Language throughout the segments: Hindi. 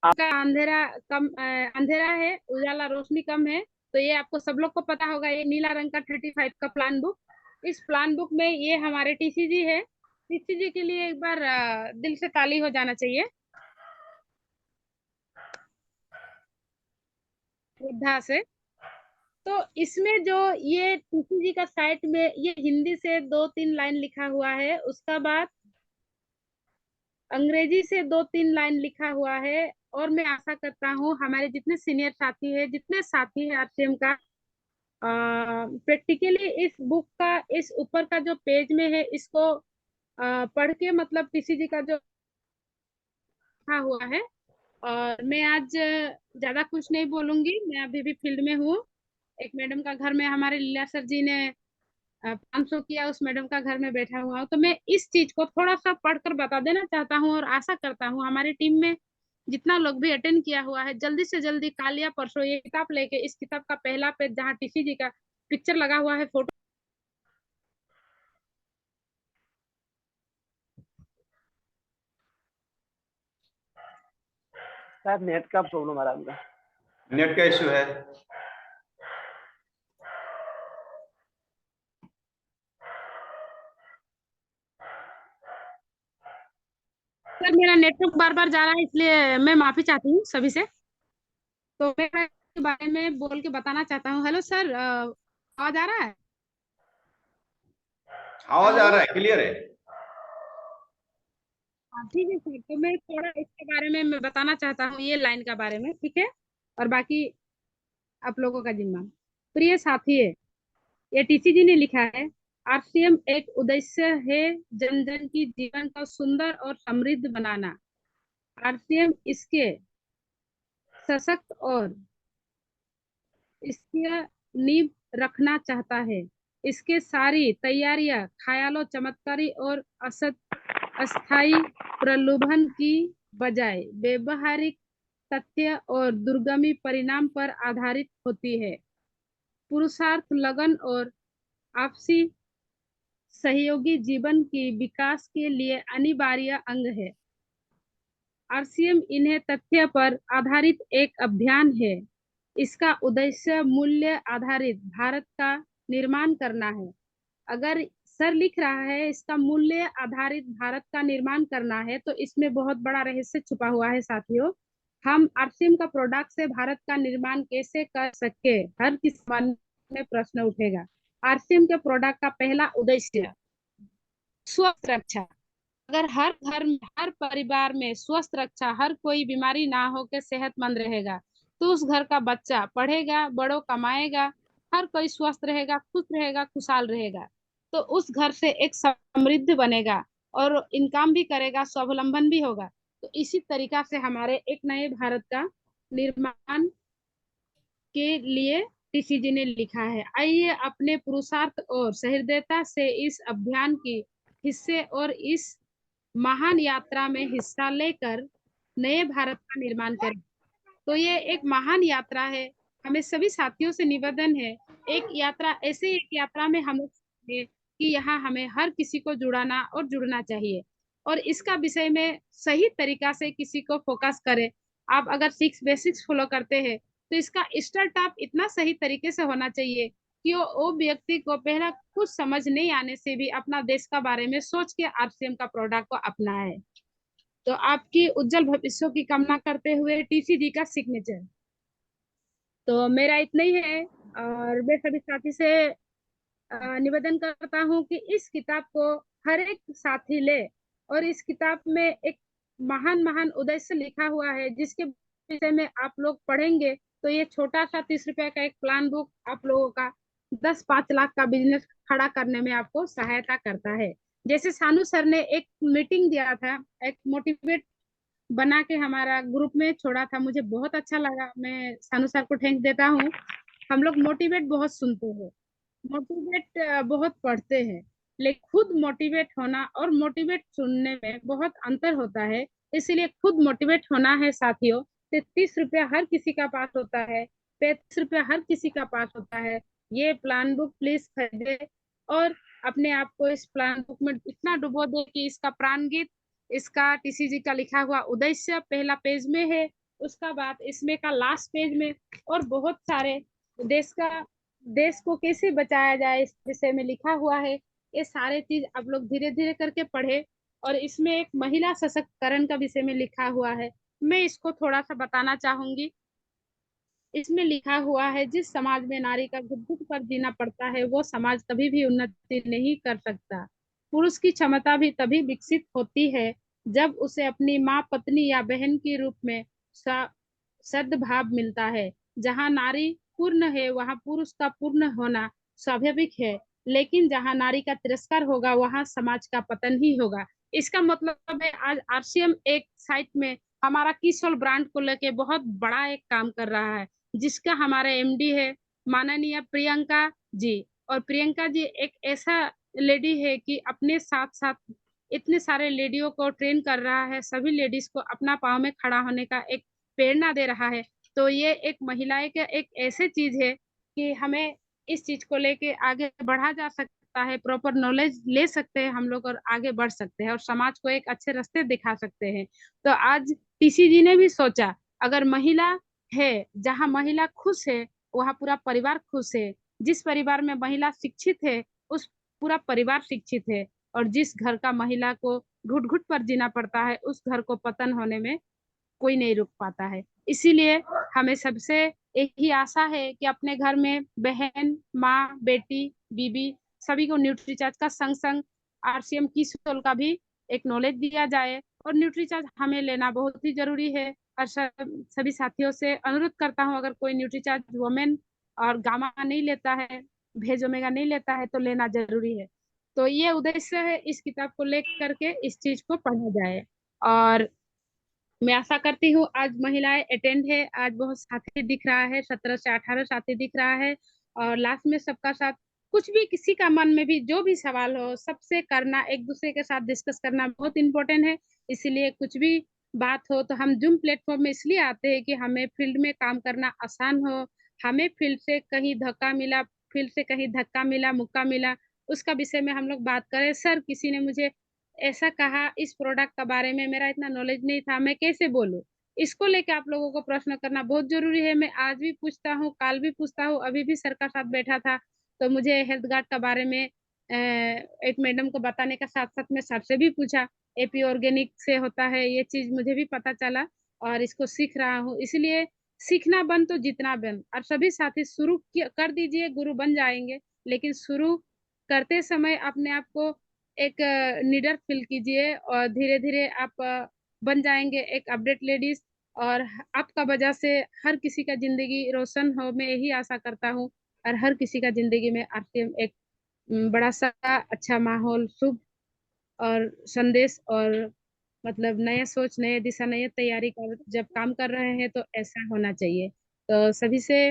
आपका अंधेरा कम अंधेरा है, उजाला रोशनी कम है। तो ये आपको सब लोग को पता होगा, ये नीला रंग का 35 का प्लान बुक। इस प्लान बुक में ये हमारे टीसीजी है। टीसीजी के लिए एक बार दिल से ताली हो जाना चाहिए, श्रद्धा से। तो इसमें जो ये टीसीजी का साइट में ये हिंदी से 2-3 लाइन लिखा हुआ है, उसका बाद अंग्रेजी से 2-3 लाइन लिखा हुआ है। और मैं आशा करता हूँ हमारे जितने सीनियर साथी है, जितने साथी है आरसीएम का, प्रैक्टिकली इस बुक का इस ऊपर का जो पेज में है इसको पढ़ के मतलब टीसीजी का जो लिखा हुआ है। और मैं आज ज्यादा कुछ नहीं बोलूंगी, मैं अभी भी फील्ड में हूँ। एक मैडम का घर में हमारे लीला सर जी ने 500 किया, उस मैडम का घर में बैठा हुआ हूँ। तो मैं इस चीज को थोड़ा सा पढ़कर बता देना चाहता हूँ, और आशा करता हूँ हमारी टीम में जितना लोग भी अटेंड किया हुआ है जल्दी से जल्दी कल या परसों ये किताब लेके, इस किताब का पहला पेज जहाँ टीसीजी का पिक्चर लगा हुआ है, फोटो। शायद नेट का प्रॉब्लम आ रहा है। नेट का इशू है। सर मेरा नेटवर्क बार बार जा रहा है, इसलिए मैं माफी चाहती हूँ सभी से। तो मैं इसके बारे में बोल के बताना चाहता हूँ। हेलो सर, आवाज आ रहा है? आवाज हेलो। आ रहा है, क्लियर है। हाँ ठीक है सर, तो मैं थोड़ा इसके बारे में मैं बताना चाहता हूँ, ये लाइन का बारे में, ठीक है? और बाकी आप लोगों का जिम्मा। प्रिय साथी, ये टीसीजी ने लिखा है, आरसीएम एक उद्देश्य है, जन जन की जीवन को सुंदर और समृद्ध बनाना। आरसीएम इसके सशक्त और इसकी नींव रखना चाहता है। इसके सारी तैयारियां ख्यालों, चमत्कारी और असत अस्थाई प्रलोभन की बजाय व्यवहारिक तथ्य और दूरगामी परिणाम पर आधारित होती है। पुरुषार्थ, लगन और आपसी सहयोगी जीवन की विकास के लिए अनिवार्य अंग है। आरसीएम इन्हें तथ्य पर आधारित एक अभियान है। इसका उद्देश्य मूल्य आधारित भारत का निर्माण करना है। अगर सर लिख रहा है इसका मूल्य आधारित भारत का निर्माण करना है, तो इसमें बहुत बड़ा रहस्य छुपा हुआ है साथियों। हम आरसीएम का प्रोडक्ट से भारत का निर्माण कैसे कर सके, हर किसी मन में प्रश्न उठेगा। आरसीएम के प्रोडक्ट का पहला उद्देश्य स्वस्थ रक्षा। अगर हर घर में, हर परिवार में स्वस्थ रक्षा, हर कोई बीमारी ना हो के सेहतमंद रहेगा, तो उस घर का बच्चा पढ़ेगा, बड़ों कमाएगा, हर कोई स्वस्थ रहेगा, खुश रहेगा, खुशहाल रहेगा। तो उस घर से एक समृद्ध बनेगा और इनकम भी करेगा, स्वावलंबन भी होगा। तो इसी तरीका से हमारे एक नए भारत का निर्माण के लिए टीसीजी ने लिखा है। आइए अपने पुरुषार्थ और सहृदयता से इस अभियान की हिस्से और इस महान यात्रा में हिस्सा लेकर नए भारत का निर्माण करें। तो ये एक महान यात्रा है। हमें सभी साथियों से निवेदन है, एक यात्रा ऐसे एक यात्रा में हम लोग कि यहाँ हमें हर किसी को जुड़ाना और जुड़ना चाहिए, और इसका विषय में सही तरीका से किसी को फोकस करें। आप अगर 6 बेसिक्स फॉलो करते हैं, तो इसका स्टार्टअप इतना सही तरीके से होना चाहिए कि वो व्यक्ति को पहला कुछ समझ नहीं आने से भी अपना देश का बारे में सोच के आरसीएम का प्रोडक्ट को अपनाए। तो आपकी उज्जवल भविष्य की कामना करते हुए टीसीजी का सिग्नेचर। तो मेरा इतना ही है, और मैं सभी साथी से निवेदन करता हूँ कि इस किताब को हर एक साथी ले। और इस किताब में एक महान महान उद्देश्य लिखा हुआ है, जिसके विषय में आप लोग पढ़ेंगे तो ये छोटा सा 30 रुपए का एक प्लान बुक आप लोगों का 10-5 लाख का बिजनेस खड़ा करने में आपको सहायता करता है। जैसे सानू सर ने एक मीटिंग दिया था, एक मोटिवेट बना के हमारा ग्रुप में छोड़ा था, मुझे बहुत अच्छा लगा। मैं सानू सर को थैंक्स देता हूँ। हम लोग मोटिवेट बहुत सुनते हैं, मोटिवेट बहुत पढ़ते हैं, लेकिन खुद मोटिवेट होना और मोटिवेट सुनने में बहुत अंतर होता है। इसीलिए खुद मोटिवेट होना है साथियों। 33 रुपया हर किसी का पास होता है, 35 रुपया हर किसी का पास होता है। ये प्लान बुक प्लीज खरीदे, और अपने आप को इस प्लान बुक में इतना डुबो दे कि इसका प्राण गीत, इसका टीसीजी का लिखा हुआ उद्देश्य पहला पेज में है, उसका बात इसमें का लास्ट पेज में और बहुत सारे देश को कैसे बचाया जाए इस विषय में लिखा हुआ है। ये सारे चीज आप लोग धीरे धीरे करके पढ़े। और इसमें एक महिला सशक्तिकरण का विषय में लिखा हुआ है, मैं इसको थोड़ा सा बताना चाहूंगी। इसमें लिखा हुआ है, जिस समाज में नारी का घुट घुट कर जीना पड़ता है वो समाज कभी भी उन्नति नहीं कर सकता। पुरुष की क्षमता भी तभी विकसित होती है जब उसे अपनी माँ, पत्नी या बहन के रूप में सद्भाव मिलता है। जहाँ नारी पूर्ण है वहाँ पुरुष का पूर्ण होना स्वाभाविक है, लेकिन जहाँ नारी का तिरस्कार होगा वहाँ समाज का पतन ही होगा। इसका मतलब है आज आरसीएम एक साइट में हमारा किसोल ब्रांड को लेके बहुत बड़ा एक काम कर रहा है, जिसका हमारा एमडी है माननीय प्रियंका जी। और प्रियंका जी एक ऐसा लेडी है कि अपने साथ साथ इतने सारे लेडियों को ट्रेन कर रहा है, सभी लेडीज को अपना पाँव में खड़ा होने का एक प्रेरणा दे रहा है। तो ये एक महिलाएं का एक ऐसे चीज है कि हमें इस चीज को लेके आगे बढ़ा जा सकता है, प्रॉपर नॉलेज ले सकते हैं हम लोग और आगे बढ़ सकते हैं और समाज को एक अच्छे रास्ते दिखा सकते हैं। तो आज टीसी जी ने भी सोचा, अगर महिला है, जहाँ महिला खुश है वहाँ पूरा परिवार खुश है। जिस परिवार में महिला शिक्षित है उस पूरा परिवार शिक्षित है। और जिस घर का महिला को घुट घुट पर जीना पड़ता है उस घर को पतन होने में कोई नहीं रुक पाता है। इसीलिए हमें सबसे यही आशा है कि अपने घर में बहन, माँ, बेटी, बीबी सभी को न्यूट्रीचार्ज का संग संग आरसीएम की सोल का भी एक नॉलेज दिया जाए। और न्यूट्रीचार्ज हमें लेना बहुत ही जरूरी है। और सभी साथियों से अनुरोध करता हूँ, अगर कोई न्यूट्रीचार्ज वोमेन और गामा नहीं लेता है, भेज ओमेगा नहीं लेता है तो लेना जरूरी है। तो ये उद्देश्य है इस किताब को लेकर के इस चीज को पढ़ा जाए। और मैं आशा करती हूँ आज महिलाएं अटेंड है, आज बहुत साथी दिख रहा है, 17 से 18 साथी दिख रहा है। और लास्ट में सबका साथ कुछ भी किसी का मन में भी जो भी सवाल हो सबसे करना, एक दूसरे के साथ डिस्कस करना बहुत इंपॉर्टेंट है। इसीलिए कुछ भी बात हो तो हम जूम प्लेटफॉर्म में इसलिए आते हैं कि हमें फील्ड में काम करना आसान हो। हमें फील्ड से कहीं धक्का मिला, मुक्का मिला, उसका विषय में हम लोग बात करें। सर किसी ने मुझे ऐसा कहा इस प्रोडक्ट का बारे में, मेरा इतना नॉलेज नहीं था, मैं कैसे बोलूं, इसको लेके आप लोगों को प्रश्न करना बहुत जरूरी है। मैं आज भी पूछता हूँ, काल भी पूछता हूँ, अभी भी सर का साथ बैठा था तो मुझे हेल्थ गार्ड का बारे में एक मैडम को बताने का साथ साथ मैं सर से भी पूछा। एपी ऑर्गेनिक से होता है ये चीज, मुझे भी पता चला और इसको सीख रहा हूँ। इसलिए सीखना बन तो जितना बन, और सभी साथी शुरू कर दीजिए, गुरु बन जाएंगे। लेकिन शुरू करते समय अपने आप को एक निडर फील कीजिए और धीरे धीरे आप बन जाएंगे एक अपडेट लेडीज। और आपका वजह से हर किसी का जिंदगी रोशन हो, मैं यही आशा करता हूँ। और हर किसी का जिंदगी में आरसीएम एक बड़ा सा अच्छा माहौल, शुभ और संदेश और मतलब नया सोच, नए दिशा, नई तैयारी कर जब काम कर रहे हैं तो ऐसा होना चाहिए। तो सभी से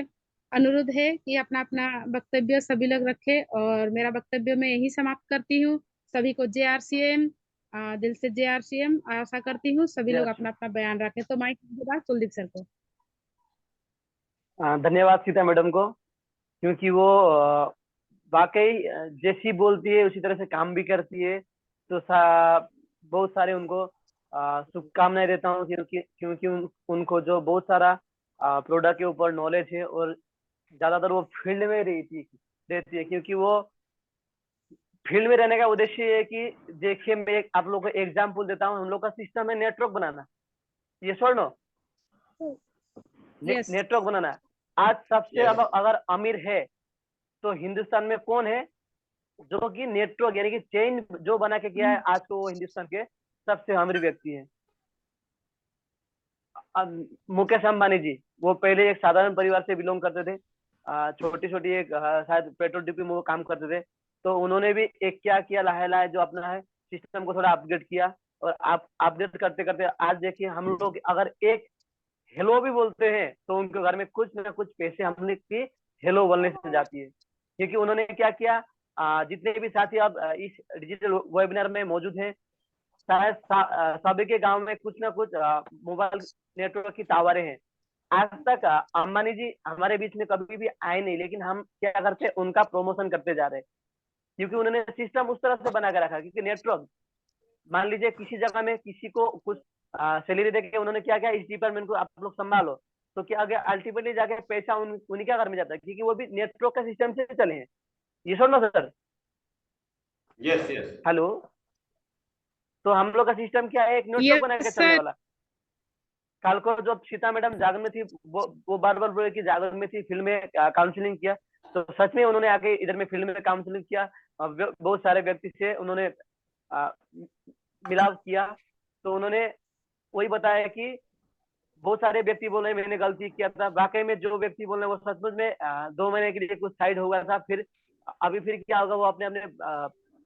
अनुरोध है कि अपना अपना वक्तव्य सभी लोग रखें और मेरा वक्तव्य मैं यही समाप्त करती हूँ। सभी को JRCM, दिल से JRCM आशा करती हूँ सभी लोग अपना अपना बयान रखें। तो माइक कुलदीप सर को। धन्यवाद सीता मैडम को, क्योंकि वो वाकई जैसी बोलती है उसी तरह से काम भी करती है। तो बहुत सारे उनको शुभकामनाएं देता हूँ, क्योंकि उनको जो बहुत सारा प्रोडक्ट के ऊपर नॉलेज है और ज्यादातर वो फील्ड में रहती है। क्योंकि वो फील्ड में रहने का उद्देश्य ये है कि देखिए, मैं आप लोगों को एग्जाम्पल देता हूँ। हम लोग का सिस्टम है नेटवर्क बनाना, ये सुन लो, यस। नेटवर्क बनाना। आज सबसे Yes. अगर अमीर है तो हिंदुस्तान में कौन है जो कि नेटवर्क यानी कि चेन जो बना के किया है, आज तो वो हिंदुस्तान के सबसे अमीर व्यक्ति है। मुकेश अंबानी जी, वो पहले एक साधारण परिवार से बिलोंग करते थे। छोटी छोटी एक शायद पेट्रोल डिपो में वो काम करते थे। तो उन्होंने भी एक क्या किया, लाहे लाहे जो अपना है सिस्टम को थोड़ा अपग्रेड किया। और आप अपडेट करते करते आज देखिए, हम लोग अगर एक हेलो भी बोलते हैं तो उनके घर में कुछ ना कुछ पैसे हमने की हेलो बोलने से जाती है। क्योंकि उन्होंने क्या किया, जितने भी साथी अब इस डिजिटल वेबिनार में मौजूद हैं, शायद सभी के गांव में कुछ ना कुछ मोबाइल नेटवर्क की टावरें हैं। आज तक अंबानी जी हमारे बीच में कभी भी आए नहीं, लेकिन हम क्या करते हैं, उनका प्रमोशन करते जा रहे हैं। क्योंकि उन्होंने सिस्टम उस तरह से बना के रखा। क्योंकि नेटवर्क, मान लीजिए किसी जगह में किसी को कुछ सैलरी देके उन्होंने क्या किया, इस डिपार्टमेंट को आप लोग संभालो। तो क्या आगे अल्टीमेटली जाके पैसा उन्हीं के घर में जाता है, क्योंकि वो भी नेटवर्क का सिस्टम से चले हैं। ये सुन लो सर। Yes yes. हेलो। तो हम लोग का सिस्टम क्या है, एक नेटवर्क बना के यस चलने सर। वाला। कल को जब सीता मैडम जागरण में थी, वो बार बार बोले कि जागरण में थी, फील्ड में काउंसलिंग किया। तो सच में उन्होंने आके इधर में फील्ड में काउंसलिंग किया, बहुत सारे व्यक्ति से उन्होंने मिलाप किया। तो उन्होंने वही बताया कि बहुत सारे व्यक्ति बोले मैंने गलती किया था। वाकई में जो व्यक्ति बोल रहे हैं वो सचमुच में 2 महीने के लिए कुछ साइड हो गया था, फिर अभी फिर क्या होगा, वो अपने अपने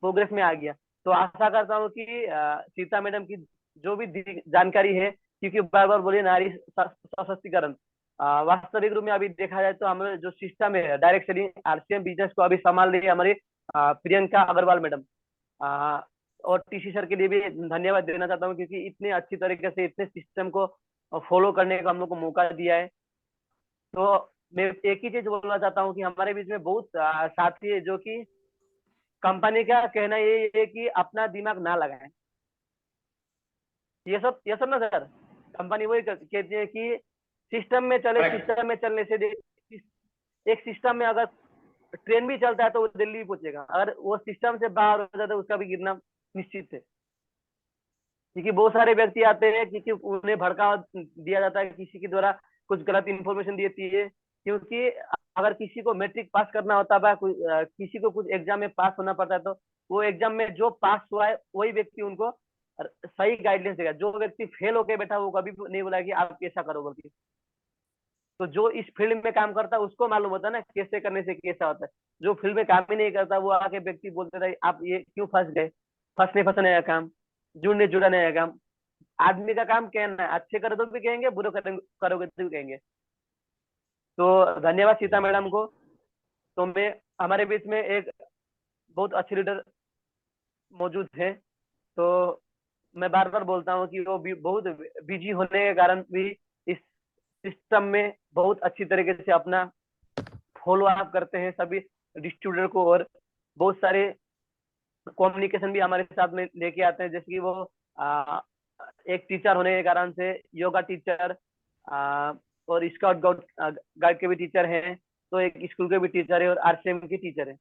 प्रोग्रेस में आ गया। तो आशा करता हूँ कि सीता मैडम की जो भी जानकारी है, क्योंकि बार बार बोलिए नारी सशक्तिकरण, वास्तविक रूप में अभी देखा जाए तो हमारे जो सिस्टम है डायरेक्ट सेलिंग आरसीएम बिजनेस को अभी संभाल रही है हमारी प्रियंका अग्रवाल मैडम। और टीसी सर के लिए भी धन्यवाद देना चाहता हूँ, क्योंकि इतने अच्छी तरीके से इतने सिस्टम को फॉलो करने का हम लोग को मौका दिया है। तो मैं एक ही चीज बोलना चाहता हूँ कि हमारे बीच में बहुत साथी है जो कि कंपनी का कहना ये है कि अपना दिमाग ना लगाएं। ये सब ना सर, कंपनी वही कहती है कि सिस्टम में चले, Correct. सिस्टम में चलने से एक सिस्टम में अगर ट्रेन भी चलता है तो वो दिल्ली भी पहुंचेगा, अगर वो सिस्टम से बाहर हो जाता है उसका भी गिरना निश्चित है। क्योंकि बहुत सारे व्यक्ति आते हैं, क्योंकि उन्हें भड़का दिया जाता है, किसी के द्वारा कुछ गलत इन्फॉर्मेशन दी जाती है। क्योंकि अगर किसी को मैट्रिक पास करना होता है, किसी को कुछ एग्जाम में पास होना पड़ता है, तो वो एग्जाम में जो पास हुआ है वही व्यक्ति उनको सही गाइडलाइंस देगा। जो व्यक्ति फेल होकर बैठा वो कभी नहीं बोला कि आप कैसा करो बोलती। तो जो इस फील्ड में काम करता है उसको मालूम होता है ना कैसे करने से कैसा होता है। जो फील्ड में काम ही नहीं करता वो आके व्यक्ति बोलते रहे आप ये क्यों फंस गए। फंसने फंसने का काम, जुड़ने जुड़ाने का काम। आदमी का काम कहना है, अच्छे करो तो भी कहेंगे, बुरे करोगे तो भी कहेंगे। तो धन्यवाद सीता मैडम को। तो मैं हमारे बीच में एक बहुत अच्छे लीडर मौजूद है। तो मैं बार बार बोलता हूँ कि वो भी बहुत बिजी होने के कारण भी इस सिस्टम में बहुत अच्छी तरीके से अपना फॉलो अप करते हैं सभी डिस्ट्रीब्यूटर को। और बहुत सारे कम्युनिकेशन भी हमारे साथ में लेके आते हैं, जैसे कि वो एक टीचर होने के कारण से योगा टीचर और स्काउट गाइड के भी टीचर हैं। तो एक स्कूल के भी टीचर है और आरसीएम के टीचर है।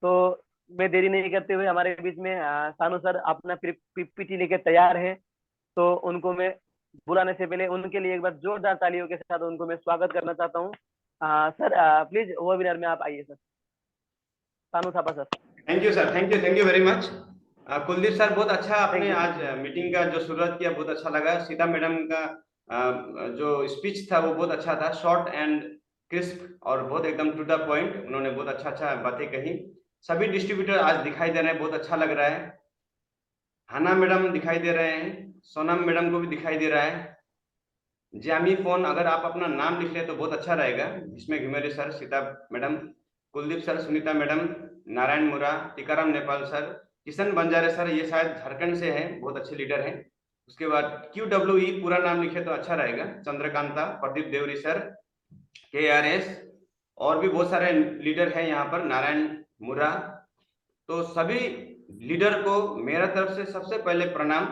तो मैं देरी नहीं करते हुए हमारे बीच में सानू सर अपना पीपीटी लेके तैयार हैं। तो उनको मैं बुलाने से पहले उनके लिए एक बार जोरदार तालियों के साथ उनको मैं स्वागत करना चाहता हूँ। सर प्लीज वेबिनार में आप आइए सर। सानू Thapa sir. Thank you sir, thank you very much. Kuldeep sir, बहुत अच्छा आपने आज मीटिंग का जो शुरुआत किया, बहुत अच्छा लगा। सीता मैडम का जो स्पीच था वो बहुत अच्छा था, शॉर्ट एंड क्रिस्प और बहुत एकदम टू द पॉइंट। उन्होंने बहुत अच्छा बातें कही। सभी डिस्ट्रीब्यूटर आज दिखाई दे रहे हैं, बहुत अच्छा लग रहा है। हाना मैडम दिखाई दे रहे हैं, सोनम मैडम को भी दिखाई दे रहा है। जामी फोन, अगर आप अपना नाम लिख ले तो बहुत अच्छा रहेगा। इसमें Ghimire sir, Sita madam, Kuldeep sir, Sunita madam, Narayan Mura, Tikaram Nepal sir, Kishan Banjare sir, ये शायद झारखंड से हैं, बहुत अच्छे लीडर हैं। उसके बाद QWE पूरा नाम लिखे तो अच्छा रहेगा, चंद्रकांता, प्रदीप देवरी सर, KRS, और भी बहुत सारे लीडर हैं यहाँ पर, नारायण मुरा। तो सभी लीडर को मेरा तरफ से सबसे पहले प्रणाम।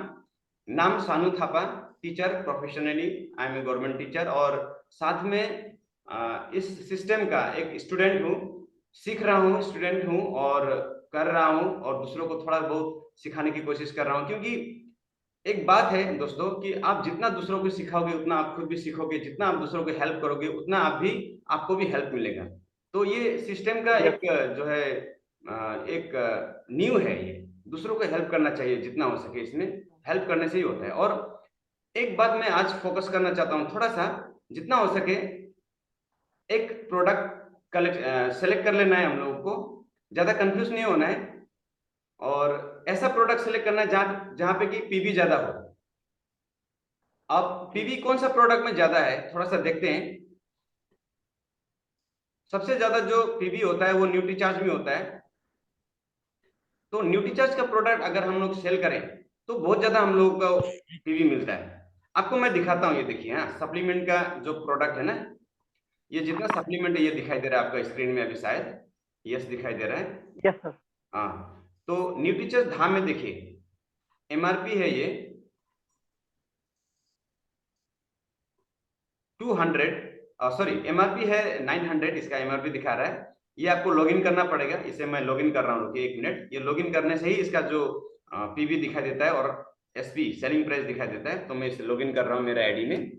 नाम Sanu Thapa, teacher professionally, I am a government teacher, और साथ में इस सिस्टम का एक स्टूडेंट हूँ, सीख रहा हूँ, स्टूडेंट हूँ और कर रहा हूँ, और दूसरों को थोड़ा बहुत सिखाने की कोशिश कर रहा हूँ। क्योंकि एक बात है दोस्तों कि आप जितना दूसरों को सिखाओगे उतना आप खुद भी सीखोगे, जितना आप दूसरों को हेल्प करोगे उतना आपको भी हेल्प मिलेगा। तो ये सिस्टम का एक जो है एक नींव है। ये दूसरों को हेल्प करना चाहिए जितना हो सके, इसमें हेल्प करने से ही होता है। और एक बात मैं आज फोकस करना चाहता हूँ थोड़ा सा, जितना हो सके एक प्रोडक्ट सेलेक्ट कर लेना है हम लोगों को, ज्यादा कंफ्यूज नहीं होना है, और ऐसा प्रोडक्ट सेलेक्ट करना है जहां पे कि पीवी ज्यादा हो। अब पीवी कौन सा प्रोडक्ट में ज्यादा है थोड़ा सा देखते हैं। सबसे ज्यादा जो पीवी होता है वो न्यूट्रीचार्ज में होता है। तो न्यूट्रीचार्ज का प्रोडक्ट अगर हम लोग सेल करें तो बहुत ज्यादा हम लोगों को पीवी मिलता है। आपको मैं दिखाता हूँ, ये देखिए, हाँ, सप्लीमेंट का जो प्रोडक्ट है ना, ये जितना सप्लीमेंट है ये दिखाई दे रहा है आपका स्क्रीन में अभी, शायद यस दिखाई दे रहा है। Yes sir. हाँ, तो न्यूट्रीचार्ज धाम में देखिए, MRP है ये 200 सॉरी एमआरपी है 900, इसका एमआरपी दिखा रहा है। ये आपको लॉगिन करना पड़ेगा। इसे मैं लॉगिन कर रहा हूँ, रुकिए 1 मिनट। ये लॉगिन करने से ही इसका जो पीवी दिखाई देता है और एसपी सेलिंग प्राइस दिखाई देता है। तो मैं इसे लॉगिन कर रहा हूँ मेरे आईडी में।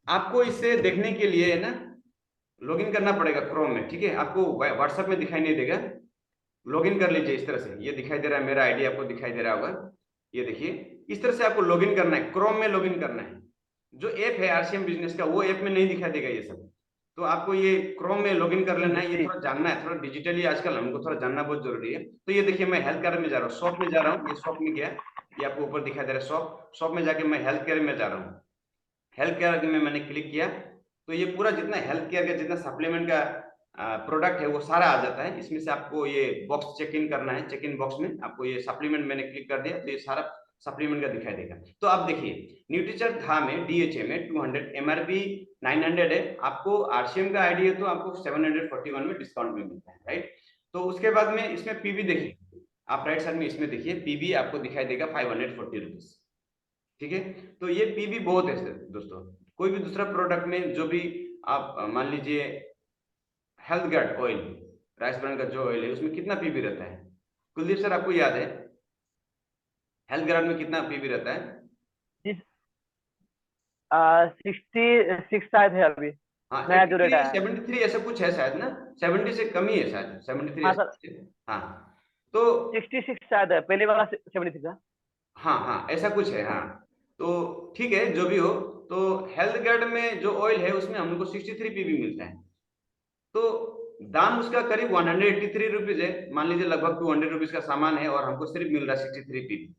आपको इसे देखने के लिए है ना लॉगिन करना पड़ेगा क्रोम में, ठीक है। आपको व्हाट्सएप में दिखाई नहीं देगा, लॉगिन कर लीजिए इस तरह से। ये दिखाई दे रहा है मेरा आईडी, आपको दिखाई दे रहा होगा, ये देखिए। इस तरह से आपको लॉगिन करना है, क्रोम में लॉगिन करना है। जो ऐप है आरसीएम बिजनेस का, वो ऐप में नहीं दिखाई देगा ये सब। तो आपको ये क्रोम में लॉगिन कर लेना है। ये थोड़ा जानना है, थोड़ा डिजिटली आजकल हमको थोड़ा जानना बहुत जरूरी है। तो ये देखिए मैं हेल्थ केयर में जा रहा हूँ, शॉप में जा रहा हूँ। ये शॉप में गया, ये आपको ऊपर दिखाई दे रहा है शॉप। शॉप में जाके मैं हेल्थ केयर में जा रहा हूँ। हेल्थ केयर में मैंने क्लिक किया तो ये पूरा जितना हेल्थ केयर का जितना सप्लीमेंट का प्रोडक्ट है वो सारा आ जाता है। इसमें से आपको ये बॉक्स चेक इन करना है। चेक इन बॉक्स में आपको ये सप्लीमेंट मैंने क्लिक कर दिया तो ये सारा सप्लीमेंट का दिखाई देगा। तो आप देखिए न्यूट्रीचर था में डीएचए में 200, एमआरपी 900 है। आपको आरसीएम का आईडी है तो आपको 741 में डिस्काउंट में मिलता है, राइट। तो उसके बाद में इसमें पीवी देखिए, आप राइट साइड में इसमें देखिए पीवी आपको दिखाई देगा 540 रुपीज, ठीक है। तो ये पीवी बहुत है दोस्तों। कोई भी दूसरा प्रोडक्ट में जो भी आप मान लीजिए health guard oil, rice brand का जो ऑयल है उसमें कितना पीवी रहता है कुलदीप सर, आपको याद है हेल्थ गार्ड में कितना पीवी रहता है? 66 शायद है अभी। हाँ, नया जो रेट है 73 ऐसा कुछ है शायद ना, 70 से कम ही है शायद, 73 हाँ ऐसा सर, कुछ है। हाँ तो 66 शायद है, पहले वाला 73 था। हाँ हाँ ऐसा कुछ है। हाँ तो ठीक है, जो भी हो। तो हेल्थ गार्ड में जो ऑयल है उसमें हमको 63 पीवी मिलता है। तो दाम उसका करीब 183 रुपीज है। मान लीजिए लगभग 200 रुपीज का सामान है और हमको सिर्फ मिल रहा है 63 पीवी।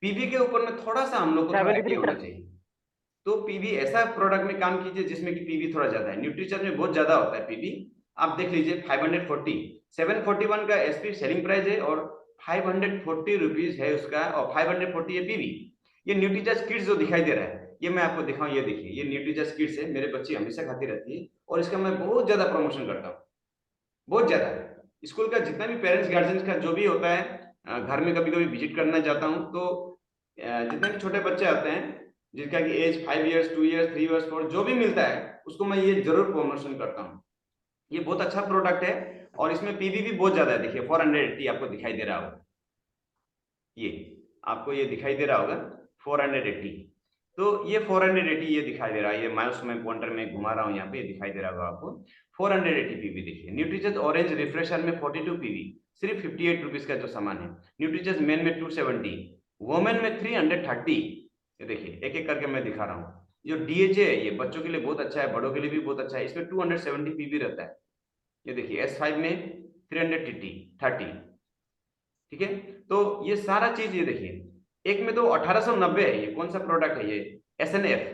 पीवी के ऊपर में थोड़ा सा हम लोग को थोड़ा 73 आइडिया होना चाहिए। तो पीवी ऐसा प्रोडक्ट में काम कीजिए जिसमें कि पीवी थोड़ा ज्यादा है। न्यूट्रीचर में बहुत ज्यादा होता है पीवी। आप देख लीजिए 540, 741 का एसपी सेलिंग प्राइस है और 540 रुपीज है उसका, और 540 है पीवी। ये न्यूट्रीचर किड्स जो दिखाई दे रहा है ये मैं आपको दिखाऊं, ये देखिए ये न्यूट्रीचर किड्स है। मेरे बच्चे हमेशा खाती रहती है और इसका मैं बहुत ज्यादा प्रमोशन करता हूँ, बहुत ज्यादा। स्कूल का जितना भी पेरेंट्स गार्जियंस का जो भी होता है, घर में कभी कभी विजिट करना चाहता हूँ तो जितने भी छोटे बच्चे आते हैं जिनका कि एज 5 इयर्स 2 इयर्स 3 इयर्स 4 जो भी मिलता है उसको मैं ये जरूर प्रमोशन करता हूँ। ये बहुत अच्छा प्रोडक्ट है और इसमें पीवी भी बहुत ज्यादा है। देखिए 480 आपको दिखाई दे रहा होगा, ये आपको ये दिखाई दे रहा होगा 480। तो ये 480 ये दिखाई दे रहा है। ये माउस में पॉइंटर में घुमा रहा हूँ यहाँ पे, ये दिखाई दे रहा होगा आपको 480 पीवी। देखिए न्यूट्रीचर ऑरेंज रिफ्रेशर में 42 पीवी, सिर्फ 58 रुपीज का जो सामान है। न्यूट्रीचर मेन में 270, वोमेन में 330। ये देखिए एक एक करके मैं दिखा रहा हूँ। जो डीएचए है ये बच्चों के लिए बहुत अच्छा है, बड़ों के लिए भी बहुत अच्छा है। इसमें 270 पीवी रहता है। ये देखिए S5 में 330, ठीक है। तो ये सारा चीज ये देखिए एक में तो 1890 है। ये कौन सा प्रोडक्ट है? ये SNF,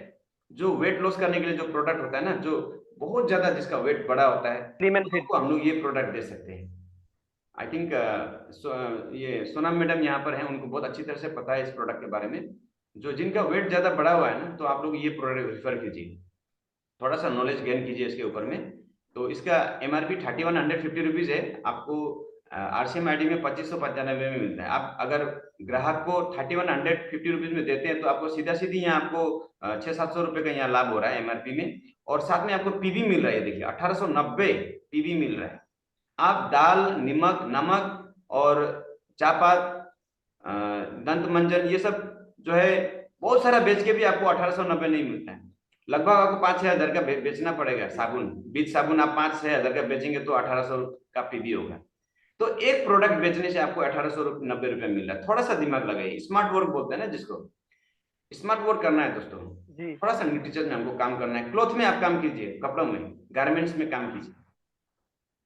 जो वेट लॉस करने के लिए जो प्रोडक्ट होता है ना, जो बहुत ज्यादा जिसका वेट बड़ा होता है तो हम लोग ये प्रोडक्ट दे सकते हैं। आई थिंक ये सोनम मैडम यहाँ पर हैं, उनको बहुत अच्छी तरह से पता है इस प्रोडक्ट के बारे में। जो जिनका वेट ज्यादा बड़ा हुआ है ना, तो आप लोग ये प्रोडक्ट रेफर कीजिए, थोड़ा सा नॉलेज गेन कीजिए इसके ऊपर में। तो इसका एमआरपी 3150 रुपीज है। आपको आरसीएम आईडी में 2595 में मिलता है। आप अगर ग्राहक को 3150 रुपीज में देते हैं तो आपको सीधा सीधी यहाँ आपको 600-700 रुपए का यहाँ लाभ हो रहा है एमआरपी में। और साथ में आपको पीवी मिल रहा है, देखिए 1890 पीवी मिल रहा है। आप दाल, नमक और चापात, दंत मंजन, ये सब जो है बहुत सारा बेच के भी आपको 1890 नहीं मिलता है। लगभग आपको 5-6 हजार का बेचना पड़ेगा। साबुन, बीच साबुन आप 5-6 हजार का बेचेंगे तो 1800 का पीवी होगा। तो एक प्रोडक्ट बेचने से आपको 1890 रुपए मिल रहा है। थोड़ा सा दिमाग लगाइए, स्मार्ट वर्क बोलते हैं ना जिसको, स्मार्ट वर्क करना है दोस्तों। थोड़ा सा न्यूट्रीचर में हमको काम करना है। क्लॉथ में आप काम कीजिए, कपड़ों में, गारमेंट्स में काम कीजिए।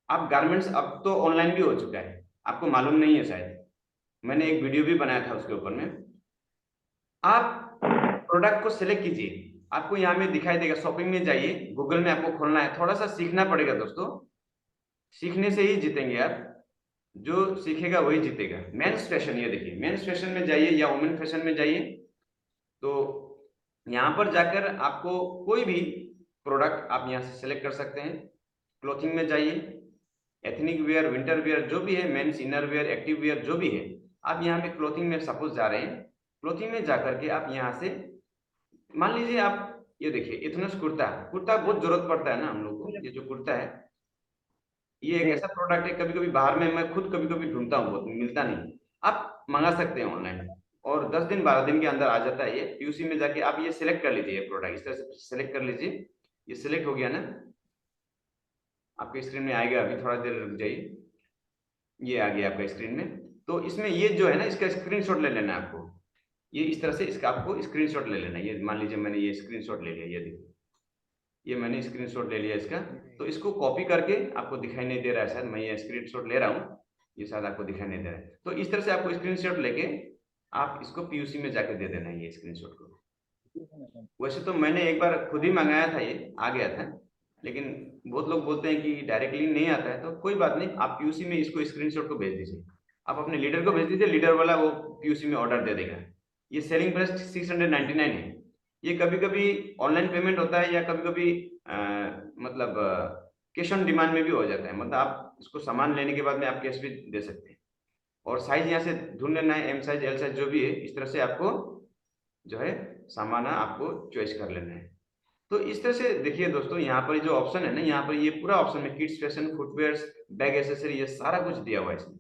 आप गारमेंट्स अब तो ऑनलाइन भी हो चुका है, आपको मालूम नहीं है शायद, मैंने एक वीडियो भी बनाया था उसके ऊपर में। आप प्रोडक्ट को सिलेक्ट कीजिए, आपको यहाँ में दिखाई देगा। शॉपिंग में जाइए, गूगल में आपको खोलना है। थोड़ा सा सीखना पड़ेगा दोस्तों, सीखने से ही जीतेंगे आप। जो सीखेगा वही जीतेगा। मेंस फैशन, ये देखिए मेंस फैशन में जाइए या वुमेन फैशन में जाइए, तो यहाँ पर जाकर आपको कोई भी प्रोडक्ट आप यहाँ से सिलेक्ट कर सकते हैं। क्लोथिंग में जाइए, एथनिक वेयर, विंटर वेयर जो भी है, men's inner wear, active wear जो भी है, आप यहाँ पे क्लोथिंग में सपोज जा रहे हैं। क्लोथिंग में जाकर के आप यहाँ से मान लीजिए आप ये देखिए इथनस कुर्ता, कुर्ता बहुत जरूरत पड़ता है ना हम लोग को। ये जो कुर्ता है ये एक जी। ऐसा प्रोडक्ट है, कभी कभी बाहर में मैं खुद कभी कभी ढूंढता हूँ, बहुत मिलता नहीं। आप मंगा सकते हैं ऑनलाइन और 10 दिन 12 दिन के अंदर आ जाता है। ये पीयूसी में जाके आप ये सिलेक्ट कर लीजिए, प्रोडक्ट इस तरह से सिलेक्ट कर लीजिए। ये सिलेक्ट हो गया ना, आपके स्क्रीन में आएगा, अभी थोड़ा देर रुक जाइए। ये आ गया आपका स्क्रीन में। तो इसमें ये जो है ना, इसका स्क्रीनशॉट ले लेना है आपको। ये इस तरह से इसका आपको स्क्रीनशॉट ले लेना है। ये मान लीजिए मैंने ये स्क्रीनशॉट ले लिया, ये देखिए ये मैंने स्क्रीनशॉट ले लिया इसका। तो इसको कॉपी करके, आपको दिखाई नहीं दे रहा है शायद, मैं ये स्क्रीनशॉट ले रहा हूँ, ये शायद आपको दिखाई नहीं दे रहा है। तो इस तरह से आपको स्क्रीनशॉट लेके आप इसको पीयूसी में जाके दे देना है ये स्क्रीनशॉट को। वैसे तो मैंने एक बार खुद ही मंगाया था, ये आ गया था, लेकिन बहुत लोग बोलते हैं कि डायरेक्टली नहीं आता है। तो कोई बात नहीं, आप पीयूसी में इसको स्क्रीनशॉट को भेज दीजिए। आप अपने लीडर को भेज दीजिए, लीडर वाला वो पीयूसी में ऑर्डर दे देगा। ये सेलिंग प्राइस 699 है। ये कभी कभी ऑनलाइन पेमेंट होता है या कभी कभी मतलब कैश ऑन डिमांड में भी हो जाता है। मतलब आप इसको सामान लेने के बाद में आप कैश भी दे सकते हैं। और साइज यहाँ से ढूंढ लेना है, एम साइज, एल साइज जो भी है, इस तरह से आपको जो है सामान आपको चॉइस कर लेना है। तो इस तरह से देखिए दोस्तों, यहाँ पर जो ऑप्शन है ना, यहाँ पर ये पूरा ऑप्शन में kids fashion, footwear, bag accessory, ये सारा कुछ दिया हुआ है इसमें।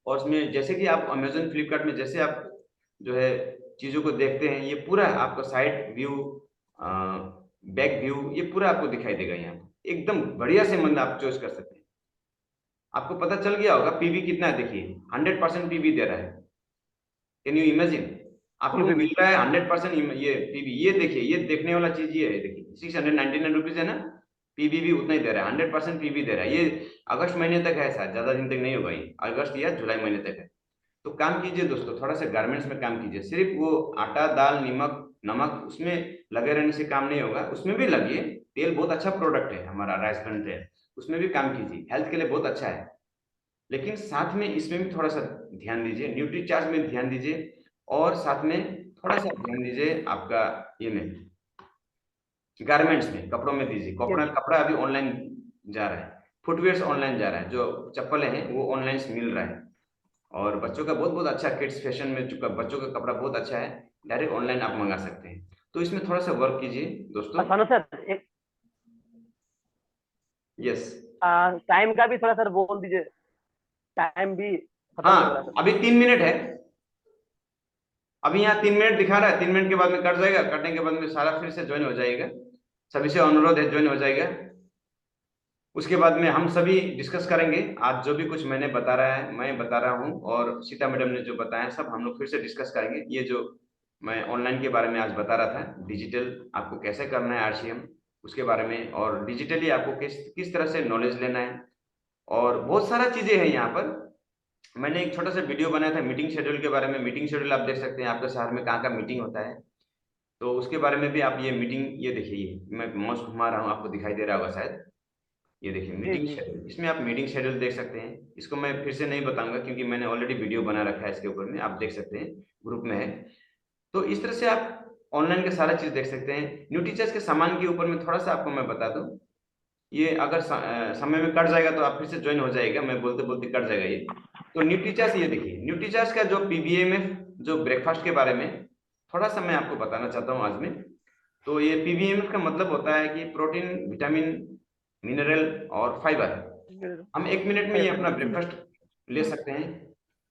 और इसमें जैसे कि आप अमेजन फ्लिपकार्ट में जैसे आप जो है चीजों को देखते हैं, ये पूरा आपको साइड व्यू, बैक व्यू, ये पूरा आपको दिखाई देगा। यहाँ एकदम बढ़िया से मतलब आप चॉइस कर सकते हैं। आपको पता चल गया होगा पीवी कितना है, देखिए 100% पीवी दे रहा है। कैन यू इमेजिन, आपको मिल रहा है 100% ये पीवी। ये देखिए, ये देखने वाला चीज ये है, देखिए 699 रुपीज है ना, पीवी भी उतना ही दे रहा है, 100% पीवी दे रहा है। ये अगस्त महीने तक है, शायद ज्यादा दिन तक नहीं होगा, ये अगस्त या जुलाई महीने तक है। तो काम कीजिए दोस्तों, थोड़ा सा गारमेंट्स में काम कीजिए। सिर्फ वो आटा, दाल, नमक उसमें लगे रहने से काम नहीं होगा, उसमें भी लगिए। तेल बहुत अच्छा प्रोडक्ट है हमारा, राइस ब्रांड तेल, उसमें भी काम कीजिए, हेल्थ के लिए बहुत अच्छा है। लेकिन साथ में इसमें भी थोड़ा सा ध्यान दीजिए, न्यूट्री चार्ज में ध्यान दीजिए, और साथ में थोड़ा सा ध्यान दीजिए आपका ये में गारमेंट्स में, कपड़ों में दीजिए। कपड़ा अभी ऑनलाइन जा रहा है, फुटवेयर ऑनलाइन जा रहा है, जो चप्पलें हैं वो ऑनलाइन मिल रहा है। और बच्चों का बहुत बहुत अच्छा किड्स फैशन में चुका, बच्चों का कपड़ा बहुत अच्छा है, डायरेक्ट ऑनलाइन आप मंगा सकते हैं। तो इसमें थोड़ा सा वर्क कीजिए दोस्तों। सानू सर, एक यस, टाइम का भी थोड़ा सर बोल दीजिए, टाइम भी खत्म नहीं हो रहा हाँ सर। अभी 3 मिनट है। अभी यहाँ 3 मिनट दिखा रहा है, 3 मिनट के बाद में कट जाएगा, कटने के बाद में सारा फिर से ज्वाइन हो जाएगा। सभी से अनुरोध है, ज्वाइन हो जाएगा। उसके बाद में हम सभी डिस्कस करेंगे। आज जो भी कुछ मैंने बता रहा है, मैं बता रहा हूँ, और सीता मैडम ने जो बताया, सब हम लोग फिर से डिस्कस करेंगे। ये जो मैं ऑनलाइन के बारे में आज बता रहा था, डिजिटल आपको कैसे करना है आरसीएम, उसके बारे में, और डिजिटली आपको किस किस तरह से नॉलेज लेना है, और बहुत सारा चीजें हैं यहाँ पर। मैंने एक छोटा सा वीडियो बनाया था मीटिंग शेड्यूल के बारे में। मीटिंग शेड्यूल आप देख सकते हैं, आपके शहर में कहाँ का मीटिंग होता है, तो उसके बारे में भी आप ये मीटिंग, ये देखिए, ये मैं माउस घुमा रहा हूँ, आपको दिखाई दे रहा होगा शायद। ये देखिए जी मीटिंग जी। शेड्यूल, इसमें आप मीटिंग शेड्यूल देख सकते हैं। इसको मैं फिर से नहीं बताऊंगा क्योंकि मैंने ऑलरेडी वीडियो बना रखा है इसके ऊपर में, आप देख सकते हैं, ग्रुप में है। तो इस तरह से आप ऑनलाइन का सारा चीज देख सकते हैं। न्यू टीचर्स के सामान के ऊपर में थोड़ा सा आपको मैं बता दूं, ये अगर समय में कट जाएगा तो आप फिर से ज्वाइन हो जाएगा, मैं बोलते बोलते कट जाएगा ये। तो न्यू टीचर्स, ये देखिए न्यू टीचर्स का जो पीबीएमएफ, जो ब्रेकफास्ट के बारे में थोड़ा सा मैं आपको बताना चाहता हूँ आज में। तो ये पीबीएमएफ का मतलब होता है कि प्रोटीन, विटामिन, मिनरल और फाइबर। हम 1 मिनट में ये अपना ब्रेकफास्ट ले सकते हैं,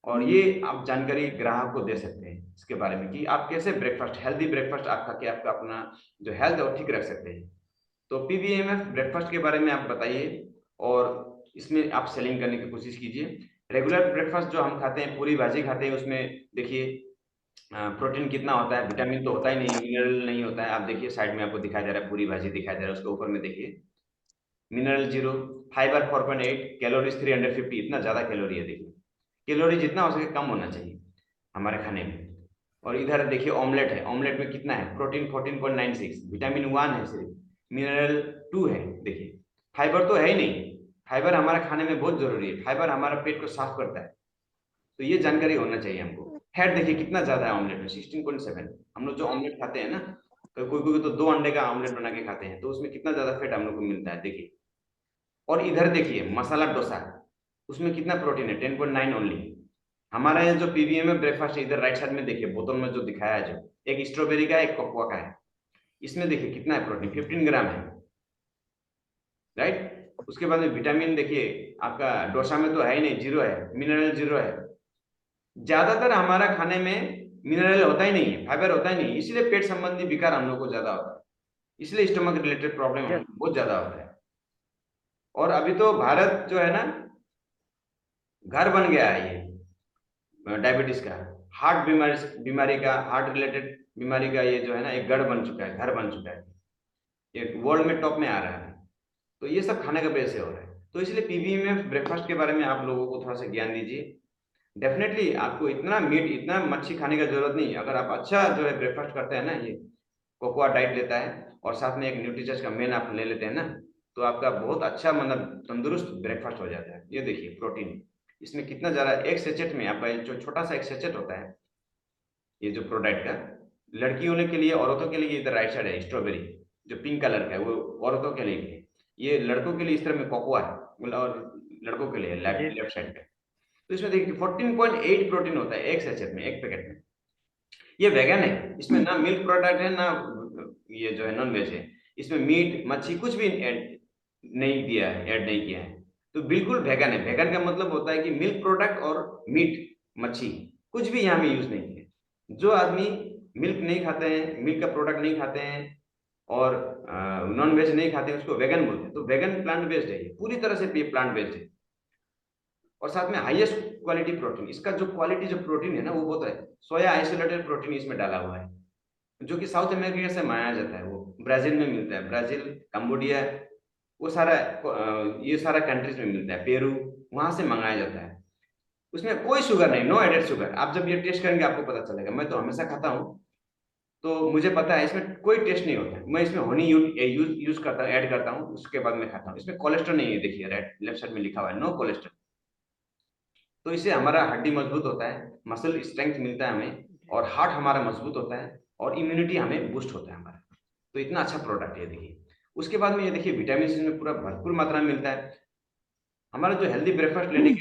और ये आप जानकारी ग्राहक को दे सकते हैं इसके बारे में कि आप कैसे ब्रेकफास्ट, हेल्दी ब्रेकफास्ट आप खा के आपका अपना जो हेल्थ है वो ठीक रख सकते हैं। तो पीबीएमएफ ब्रेकफास्ट के बारे में आप बताइए, और इसमें आप सेलिंग करने की कोशिश कीजिए। रेगुलर ब्रेकफास्ट जो हम खाते हैं, पूरी भाजी खाते हैं, उसमें देखिए प्रोटीन कितना होता है, विटामिन तो होता ही नहीं, मिनरल नहीं होता है। आप देखिए साइड में आपको दिखाई दे रहा है, पूरी भाजी दिखाई दे रहा है, उसके ऊपर में देखिए मिनरल 0, फाइबर 4.8, कैलोरीज 350, इतना ज्यादा कैलोरी है। देखिए कैलोरी जितना हो सके कम होना चाहिए हमारे खाने में। और इधर देखिए ऑमलेट है, ऑमलेट में कितना है, प्रोटीन 14.96, विटामिन 1 है सिर्फ, मिनरल 2 है। देखिए फाइबर तो है ही नहीं, फाइबर हमारे खाने में बहुत जरूरी है, फाइबर हमारा पेट को साफ करता है। तो ये जानकारी होना चाहिए हमको। फैट देखिए कितना ज्यादा है ऑमलेट में, 16.7। हम लोग जो ऑमलेट खाते हैं ना, तो कोई कोई तो 2 अंडे का ऑमलेट बना के खाते हैं, तो उसमें कितना ज्यादा फैट हम लोग को मिलता है, देखिए। और इधर देखिए मसाला डोसा, उसमें कितना प्रोटीन है, 10.9 ओनली। हमारा यहाँ जो पीवीएम में ब्रेकफास्ट है, इधर राइट साइड में देखिए बोतल में जो दिखाया है, जो एक स्ट्रॉबेरी का है, एक कोकोआ का है। इसमें देखिए कितना है प्रोटीन, 15 ग्राम है, राइट। उसके बाद में विटामिन देखिए आपका डोसा में तो है ही नहीं, 0 है, मिनरल 0 है। ज्यादातर हमारा खाने में मिनरल होता ही नहीं है, फाइबर होता ही नहीं, इसलिए पेट संबंधी विकार हम लोग को ज्यादा होता है, इसलिए स्टमक रिलेटेड प्रॉब्लम Yes. बहुत ज्यादा होता है। और अभी तो भारत जो है ना घर बन गया है ये डायबिटीज का, हार्ट बीमारी का, हार्ट रिलेटेड बीमारी का ये जो है ना एक गढ़ बन चुका है, घर बन चुका है, ये वर्ल्ड में टॉप में आ रहा है। तो ये सब खाने का वजह से हो रहा है। तो इसलिए पीबीई में ब्रेकफास्ट के बारे में आप लोगों को थोड़ा सा ज्ञान दीजिए। डेफिनेटली आपको इतना मीट, इतना मच्छी खाने का जरूरत नहीं। अगर आप अच्छा जो है ब्रेकफास्ट करते हैं ना, ये कोकोआ डाइट लेता है और साथ में एक न्यूट्रीचर्स का मेन आप ले लेते हैं ना, तो आपका बहुत अच्छा मतलब तंदुरुस्त ब्रेकफास्ट हो जाता है। ये देखिए प्रोटीन इसमें कितना ज्यादा, एक सेचेट में आपका जो छोटा सा एक सेचेट होता है ये जो प्रोडक्ट का, लड़कियों के लिए, औरतों के लिए इधर राइट साइड है स्ट्रॉबेरी जो पिंक कलर का है, वो औरतों के लिए है। ये लड़कों के लिए इस तरह में कोकोआ है और लड़कों के लिए लेफ्ट साइड पे। तो इसमें देखिए 14.8 प्रोटीन होता है एक सेचेट में, एक पैकेट में। ये वेगन है, इसमें ना मिल्क प्रोडक्ट है ना ये जो है नॉन वेज है, इसमें मीट मच्छी कुछ भी ऐड नहीं दिया है, ऐड नहीं किया है, तो बिल्कुल वेगन है। वेगन का मतलब होता है कि मिल्क प्रोडक्ट और मीट मच्छी कुछ भी यहाँ में यूज नहीं है। जो आदमी मिल्क नहीं खाते हैं, मिल्क का प्रोडक्ट नहीं खाते हैं और नॉन वेज नहीं खाते हैं, उसको वेगन बोलते हैं। तो वेगन प्लांट बेस्ड है, ये पूरी तरह से प्लांट बेस्ड है। और साथ में हाईएस्ट क्वालिटी प्रोटीन, इसका जो क्वालिटी जो प्रोटीन है ना वो बहुत है, सोया आइसोलेटेड प्रोटीन इसमें डाला हुआ है, जो कि साउथ अमेरिका से मंगाया जाता है, वो ब्राजील में मिलता है, ब्राजील, कंबोडिया, वो सारा ये सारा कंट्रीज में मिलता है, पेरू, वहां से मंगाया जाता है। उसमें कोई शुगर नहीं, नो एडेड शुगर। आप जब ये टेस्ट करेंगे आपको पता चलेगा। मैं तो हमेशा खाता हूँ तो मुझे पता है इसमें कोई टेस्ट नहीं होता। मैं इसमें हनी यूज करता हूँ, ऐड करता हूँ, उसके बाद में खाता हूँ। इसमें कोलेस्ट्रॉल नहीं है, देखिए राइट लेफ्ट साइड में लिखा हुआ है नो कोलेस्ट्रॉल। तो इससे हमारा हड्डी मजबूत होता है, मसल स्ट्रेंथ मिलता है हमें, और हार्ट हमारा मजबूत होता है, और इम्यूनिटी हमें बूस्ट होता है हमारा। तो इतना अच्छा प्रोडक्ट है देखिए। उसके बाद में ये देखिए विटामिन इसमें पूरा भरपूर मात्रा में मिलता है। हमारा जो हेल्दी ब्रेकफास्ट लेने के